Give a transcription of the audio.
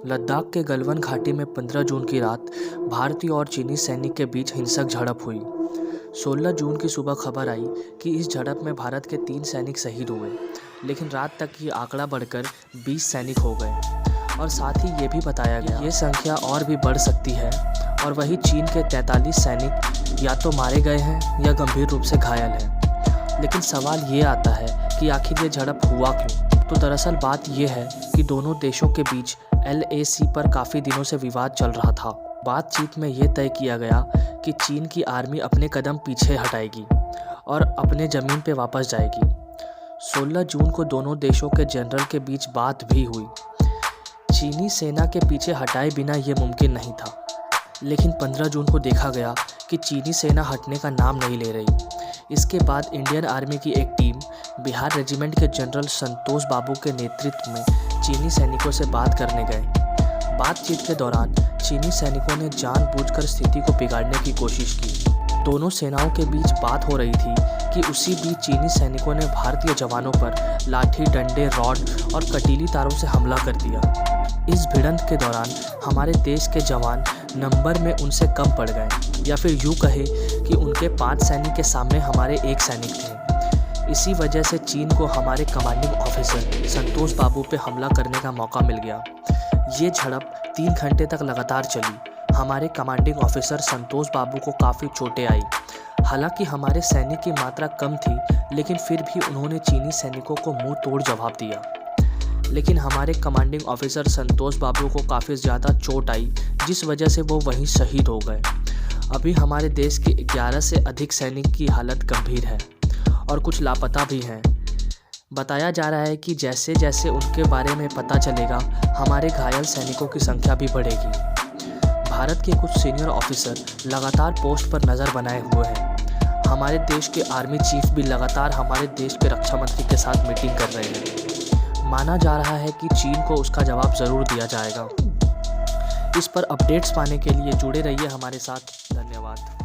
लद्दाख के गलवान घाटी में 15 जून की रात भारतीय और चीनी सैनिक के बीच हिंसक झड़प हुई। 16 जून की सुबह खबर आई कि इस झड़प में भारत के 3 सैनिक शहीद हुए, लेकिन रात तक ये आंकड़ा बढ़कर 20 सैनिक हो गए और साथ ही ये भी बताया गया ये संख्या और भी बढ़ सकती है। और वहीं चीन के 43 सैनिक या तो मारे गए हैं या गंभीर रूप से घायल हैं। लेकिन सवाल ये आता है कि आखिर ये झड़प हुआ क्यों? तो दरअसल बात यह है कि दोनों देशों के बीच LAC पर काफ़ी दिनों से विवाद चल रहा था। बातचीत में ये तय किया गया कि चीन की आर्मी अपने कदम पीछे हटाएगी और अपने ज़मीन पे वापस जाएगी। 16 जून को दोनों देशों के जनरल के बीच बात भी हुई। चीनी सेना के पीछे हटाए बिना ये मुमकिन नहीं था, लेकिन 15 जून को देखा गया कि चीनी सेना हटने का नाम नहीं ले रही। इसके बाद इंडियन आर्मी की एक टीम बिहार रेजिमेंट के जनरल संतोष बाबू के नेतृत्व में चीनी सैनिकों से बात करने गए। बातचीत के दौरान चीनी सैनिकों ने जानबूझकर स्थिति को बिगाड़ने की कोशिश की। दोनों सेनाओं के बीच बात हो रही थी कि उसी बीच चीनी सैनिकों ने भारतीय जवानों पर लाठी, डंडे, रॉड और कटीली तारों से हमला कर दिया। इस भिड़ंत के दौरान हमारे देश के जवान नंबर में उनसे कम पड़ गए, या फिर यूँ कहे कि उनके 5 सैनिक के सामने हमारे 1 सैनिक थे। इसी वजह से चीन को हमारे कमांडिंग ऑफिसर संतोष बाबू पे हमला करने का मौका मिल गया। ये झड़प 3 घंटे तक लगातार चली। हमारे कमांडिंग ऑफिसर संतोष बाबू को काफ़ी चोटें आई। हालांकि हमारे सैनिक की मात्रा कम थी, लेकिन फिर भी उन्होंने चीनी सैनिकों को मुंह तोड़ जवाब दिया। लेकिन हमारे कमांडिंग ऑफिसर संतोष बाबू को काफ़ी ज़्यादा चोट आई, जिस वजह से वो वहीं शहीद हो गए। अभी हमारे देश के 11 से अधिक सैनिक की हालत गंभीर है और कुछ लापता भी हैं। बताया जा रहा है कि जैसे जैसे उनके बारे में पता चलेगा, हमारे घायल सैनिकों की संख्या भी बढ़ेगी। भारत के कुछ सीनियर ऑफिसर लगातार पोस्ट पर नज़र बनाए हुए हैं। हमारे देश के आर्मी चीफ भी लगातार हमारे देश के रक्षा मंत्री के साथ मीटिंग कर रहे हैं। माना जा रहा है कि चीन को उसका जवाब ज़रूर दिया जाएगा। इस पर अपडेट्स पाने के लिए जुड़े रहिए हमारे साथ। धन्यवाद।